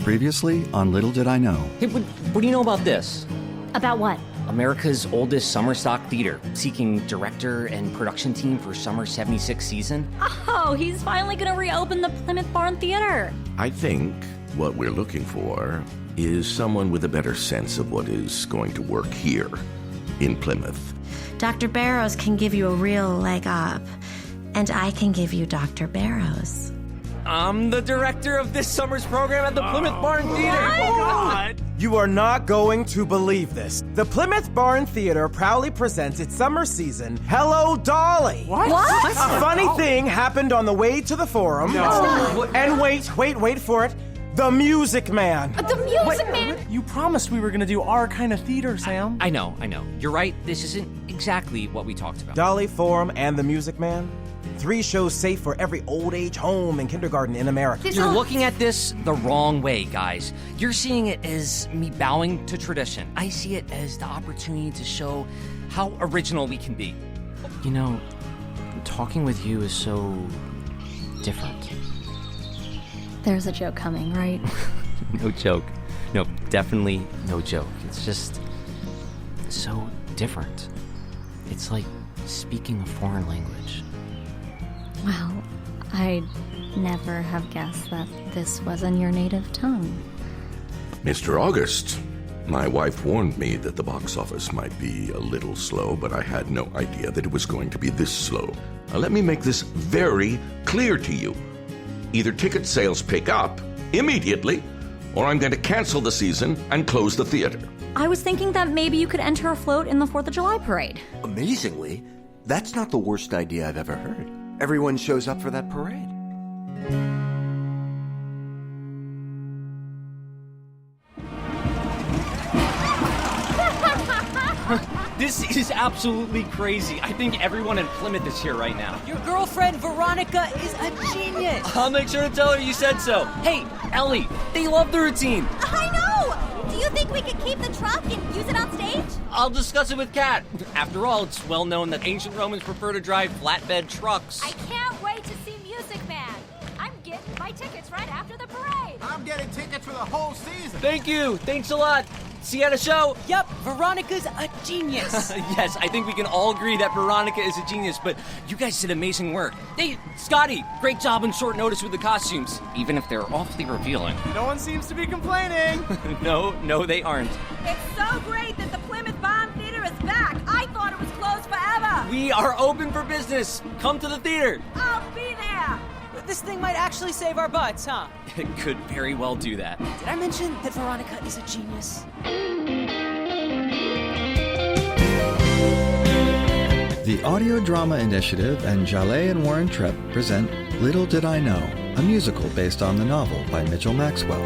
Previously on Little Did I Know. Hey, what do you know about this? About what? America's oldest summer stock theater, seeking director and production team for summer 76 season. Oh, he's finally gonna reopen the Plymouth Barn Theater. I think what we're looking for is someone with a better sense of what is going to work here in Plymouth. Dr. Barrows can give you a real leg up, and I can give you Dr. Barrows. I'm the director of this summer's program at the Plymouth Barn Theater. Oh, God. You are not going to believe this. The Plymouth Barn Theater proudly presents its summer season, Hello, Dolly. What? A funny thing happened on the way to the forum. No. And wait for it. The Music Man. The Music Man? You promised we were going to do our kind of theater, Sam. I know. You're right, this isn't exactly what we talked about. Dolly, Forum, and the Music Man. 3 shows safe for every old age home and kindergarten in America. You're looking at this the wrong way, guys. You're seeing it as me bowing to tradition. I see it as the opportunity to show how original we can be. You know, talking with you is so different. There's a joke coming, right? No joke. No, definitely no joke. It's just so different. It's like speaking a foreign language. Well, I'd never have guessed that this wasn't your native tongue. Mr. August, my wife warned me that the box office might be a little slow, but I had no idea that it was going to be this slow. Now, let me make this very clear to you. Either ticket sales pick up immediately, or I'm going to cancel the season and close the theater. I was thinking that maybe you could enter a float in the 4th of July parade. Amazingly, that's not the worst idea I've ever heard. Everyone shows up for that parade. This is absolutely crazy. I think everyone in Plymouth is here right now. Your girlfriend, Veronica, is a genius. I'll make sure to tell her you said so. Hey, Ellie, they love the routine. I know! Do you think we could keep the truck and use it on stage? I'll discuss it with Kat. After all, it's well known that ancient Romans prefer to drive flatbed trucks. I can't wait to see Music Man. I'm getting my tickets right after the parade. I'm getting tickets for the whole season. Thank you. Thanks a lot. See you at a show. Yep, Veronica's a genius. Yes, I think we can all agree that Veronica is a genius, but you guys did amazing work. Hey, Scotty, great job on short notice with the costumes, even if they're awfully revealing. No one seems to be complaining. No, they aren't. It's so great that the Plymouth Barn Theater is back. I thought it was closed forever. We are open for business. Come to the theater. I'll be there. This thing might actually save our butts, huh? It could very well do that. Did I mention that Veronica is a genius? The Audio Drama Initiative and Jaleh and Warren Tripp present Little Did I Know, a musical based on the novel by Mitchell Maxwell.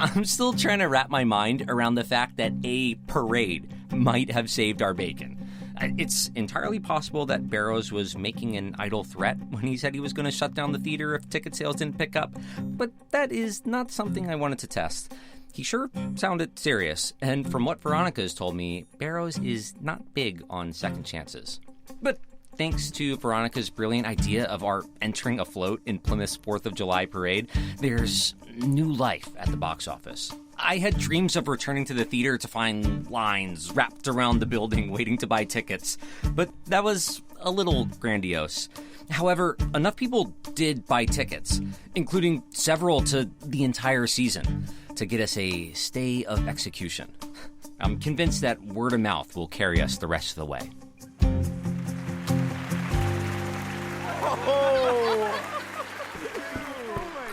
I'm still trying to wrap my mind around the fact that a parade might have saved our bacon. It's entirely possible that Barrows was making an idle threat when he said he was going to shut down the theater if ticket sales didn't pick up, but that is not something I wanted to test. He sure sounded serious, and from what Veronica has told me, Barrows is not big on second chances. But thanks to Veronica's brilliant idea of our entering a float in Plymouth's 4th of July parade, there's new life at the box office. I had dreams of returning to the theater to find lines wrapped around the building waiting to buy tickets, but that was a little grandiose. However, enough people did buy tickets, including several to the entire season, to get us a stay of execution. I'm convinced that word of mouth will carry us the rest of the way.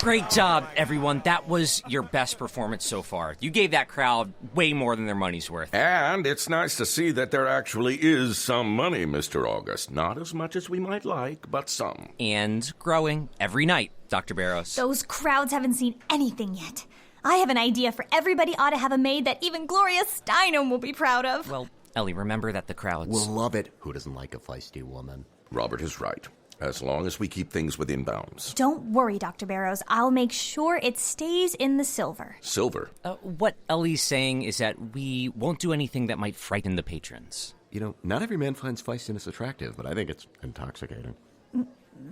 Great job, everyone. That was your best performance so far. You gave that crowd way more than their money's worth. And it's nice to see that there actually is some money, Mr. August. Not as much as we might like, but some. And growing every night, Dr. Barrows. Those crowds haven't seen anything yet. I have an idea for everybody ought to have a maid that even Gloria Steinem will be proud of. Well, Ellie, remember that the crowds We'll love it. Who doesn't like a feisty woman? Robert is right. as long as we keep things within bounds. Don't worry, Dr. Barrows. I'll make sure it stays in the silver. Silver? What Ellie's saying is that we won't do anything that might frighten the patrons. You know, not every man finds feistiness attractive, but I think it's intoxicating.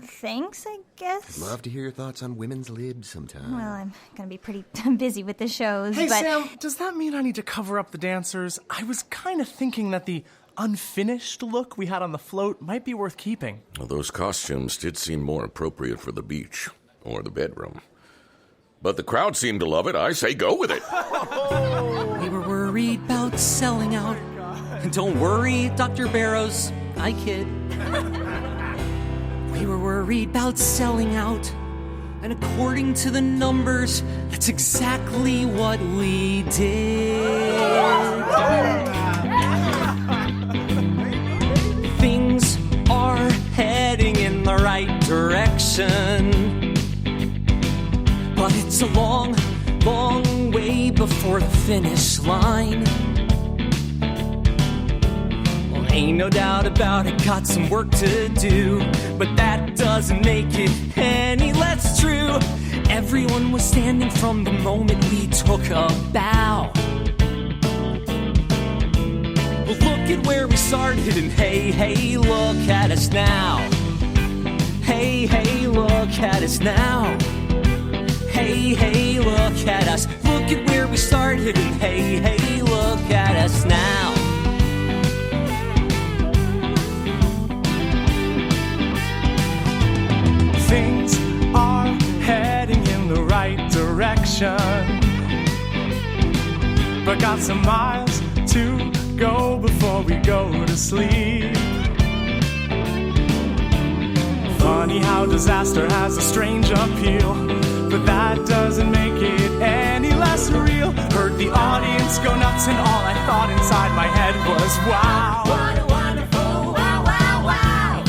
Thanks, I guess. I'd love to hear your thoughts on women's libs sometime. Well, I'm gonna be pretty busy with the shows, Hey, but... Sam, does that mean I need to cover up the dancers? I was kind of thinking that the unfinished look we had on the float might be worth keeping. Well, those costumes did seem more appropriate for the beach or the bedroom. But the crowd seemed to love it. I say go with it. We were worried about selling out. Don't worry, Dr. Barrows. I kid. We were worried about selling out. And according to the numbers, that's exactly what we did. Things are heading in the right direction. But it's a long, long way before the finish line. Well, ain't no doubt about it, got some work to do. But that doesn't make it any less true. Everyone was standing from the moment we took a bow. Well, look at where we started, and hey, hey, look at us now. Hey, hey, look at us now. Hey, hey, look at us. Look at where we started, and hey, hey, look at us now. Things are heading in the right direction, but got some miles to go before we go to sleep. Funny how disaster has a strange appeal, but that doesn't make it any less real. Heard the audience go nuts, and all I thought inside my head was, wow. What a wonderful wow, wow, wow.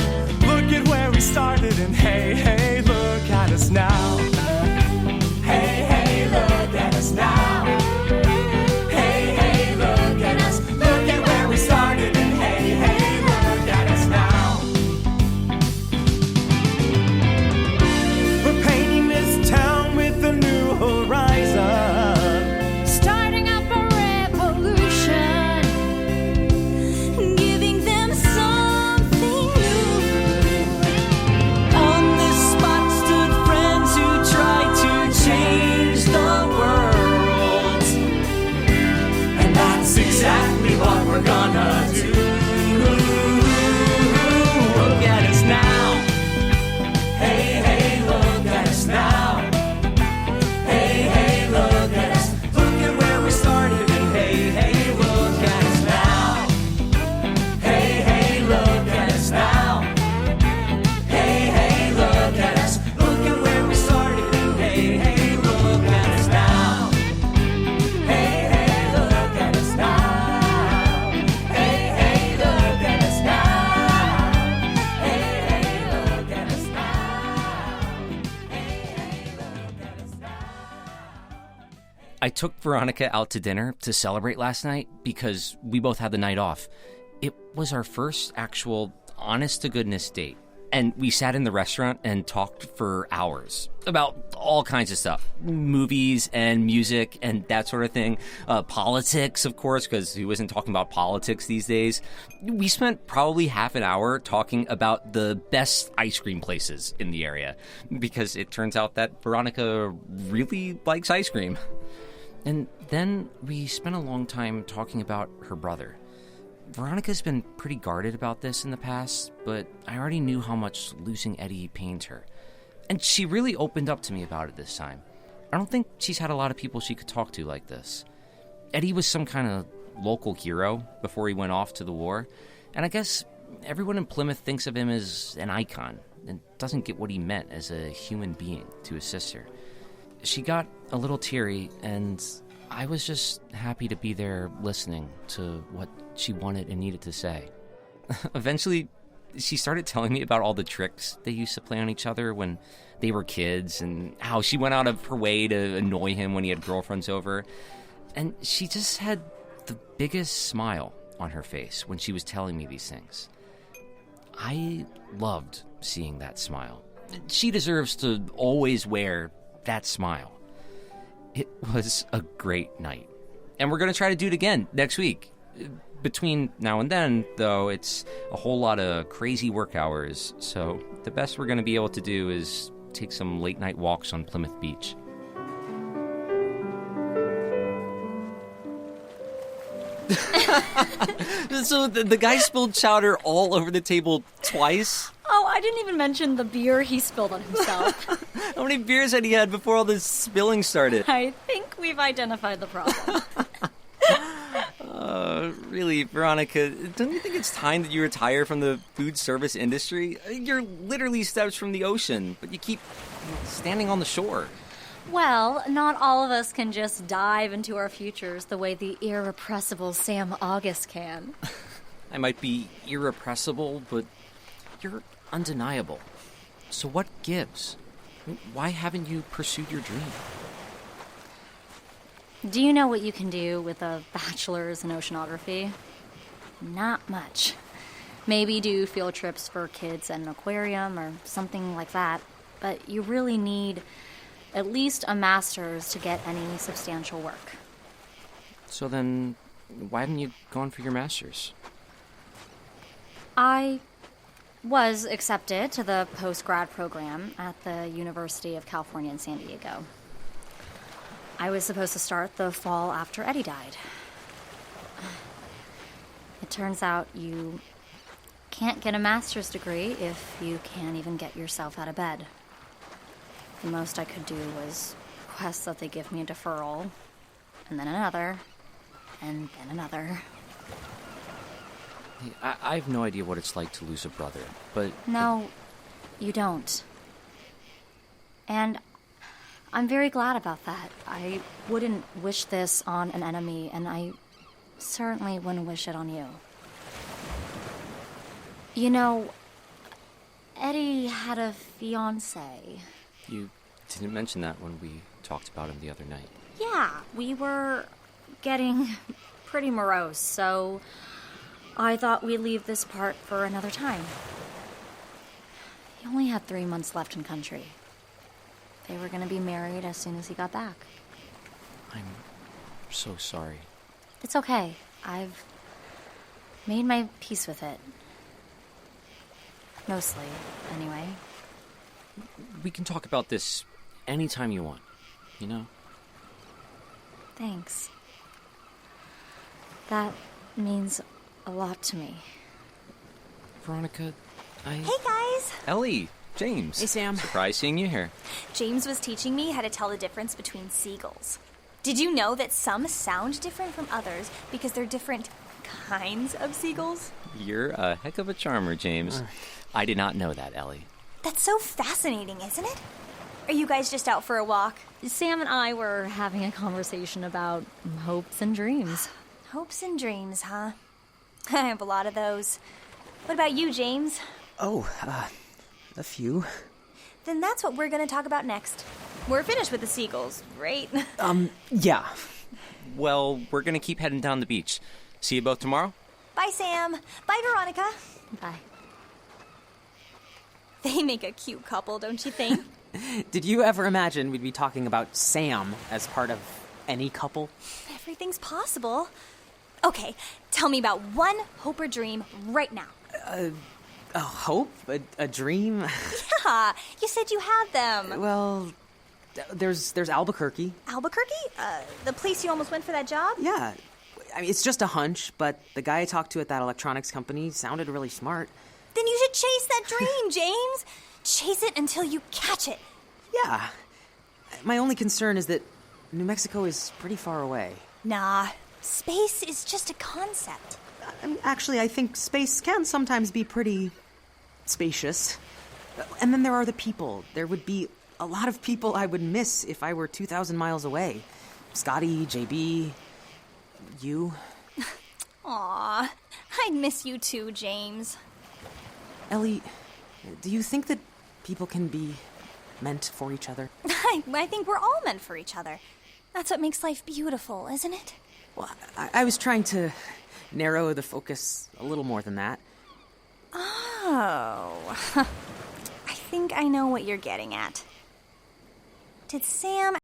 Look at where we started, and hey, hey, look at us now. Hey, hey, look at us now. Hey, hey, look at us. Look at where we started, and hey, hey, look at us now. We're painting this town with a new horizon, Starting up a revolution, giving them something new. On this spot stood friends who tried to change the world. and that's exactly what we're gonna do. Look at us now. Hey, hey, look at us now. Hey, hey, look at us. Look at where we started, and hey, hey, look at us now. Hey, hey, look at us now. Hey, hey, look at us. Look at where we started, and hey, hey, look at us now. Hey, hey, look at us now. Hey, hey, look at us now. Hey, hey, look at us now. I took Veronica out to dinner to celebrate last night because we both had the night off. It was our first actual honest-to-goodness date. And we sat in the restaurant and talked for hours about all kinds of stuff. Movies and music and that sort of thing. Politics, of course, because who isn't talking about politics these days? We spent probably half an hour talking about the best ice cream places in the area. Because it turns out that Veronica really likes ice cream. And then we spent a long time talking about her brother. Veronica's been pretty guarded about this in the past, but I already knew how much losing Eddie pains her. And she really opened up to me about it this time. I don't think she's had a lot of people she could talk to like this. Eddie was some kind of local hero before he went off to the war, and I guess everyone in Plymouth thinks of him as an icon and doesn't get what he meant as a human being to his sister. She got a little teary, and I was just happy to be there listening to what she wanted and needed to say. Eventually, she started telling me about all the tricks they used to play on each other when they were kids and how she went out of her way to annoy him when he had girlfriends over. And she just had the biggest smile on her face when she was telling me these things. I loved seeing that smile. She deserves to always wear that smile. It was a great night. And we're going to try to do it again next week. Between now and then, though, it's a whole lot of crazy work hours, so the best we're going to be able to do is take some late-night walks on Plymouth Beach. So the guy spilled chowder all over the table twice? Oh, I didn't even mention the beer he spilled on himself. How many beers had he had before all this spilling started? I think we've identified the problem. Really, Veronica, don't you think it's time that you retire from the food service industry? You're literally steps from the ocean, but you keep standing on the shore. Well, not all of us can just dive into our futures the way the irrepressible Sam August can. I might be irrepressible, but you're undeniable. So what gives? Why haven't you pursued your dream? Do you know what you can do with a bachelor's in oceanography? Not much. Maybe do field trips for kids at an aquarium or something like that. But you really need at least a master's to get any substantial work. So then, why haven't you gone for your master's? I was accepted to the post-grad program at the University of California in San Diego. I was supposed to start the fall after Eddie died. It turns out you can't get a master's degree if you can't even get yourself out of bed. The most I could do was request that they give me a deferral, and then another, and then another. I have no idea what it's like to lose a brother, but... No, you don't. And I'm very glad about that. I wouldn't wish this on an enemy, and I certainly wouldn't wish it on you. You know, Eddie had a fiancée. You didn't mention that when we talked about him the other night. Yeah, we were getting pretty morose, so I thought we'd leave this part for another time. He only had 3 months left in country. They were going to be married as soon as he got back. I'm so sorry. It's okay. I've made my peace with it. Mostly, anyway. We can talk about this anytime you want, you know? Thanks. That means a lot to me. Veronica, Hey, guys! Ellie, James. Hey, Sam. Surprised seeing you here. James was teaching me how to tell the difference between seagulls. Did you know that some sound different from others because they're different kinds of seagulls? You're a heck of a charmer, James. I did not know that, Ellie. That's so fascinating, isn't it? Are you guys just out for a walk? Sam and I were having a conversation about hopes and dreams. Hopes and dreams, huh? I have a lot of those. What about you, James? Oh, a few. Then that's what we're going to talk about next. We're finished with the seagulls, right? Yeah. Well, we're going to keep heading down the beach. See you both tomorrow? Bye, Sam. Bye, Veronica. Bye. They make a cute couple, don't you think? Did you ever imagine we'd be talking about Sam as part of any couple? Everything's possible. Okay, tell me about one hope or dream right now. A hope? A dream? Yeah, you said you had them. Well, there's Albuquerque. Albuquerque? The place you almost went for that job? Yeah. I mean, it's just a hunch, but the guy I talked to at that electronics company sounded really smart. Then you should chase that dream, James. Chase it until you catch it. Yeah. My only concern is that New Mexico is pretty far away. Nah, space is just a concept. Actually, I think space can sometimes be pretty spacious. And then there are the people. There would be a lot of people I would miss if I were 2,000 miles away. Scotty, JB, you. Aw, I'd miss you too, James. Ellie, do you think that people can be meant for each other? I think we're all meant for each other. That's what makes life beautiful, isn't it? Well, I was trying to narrow the focus a little more than that. Oh. think I know what you're getting at. Did Sam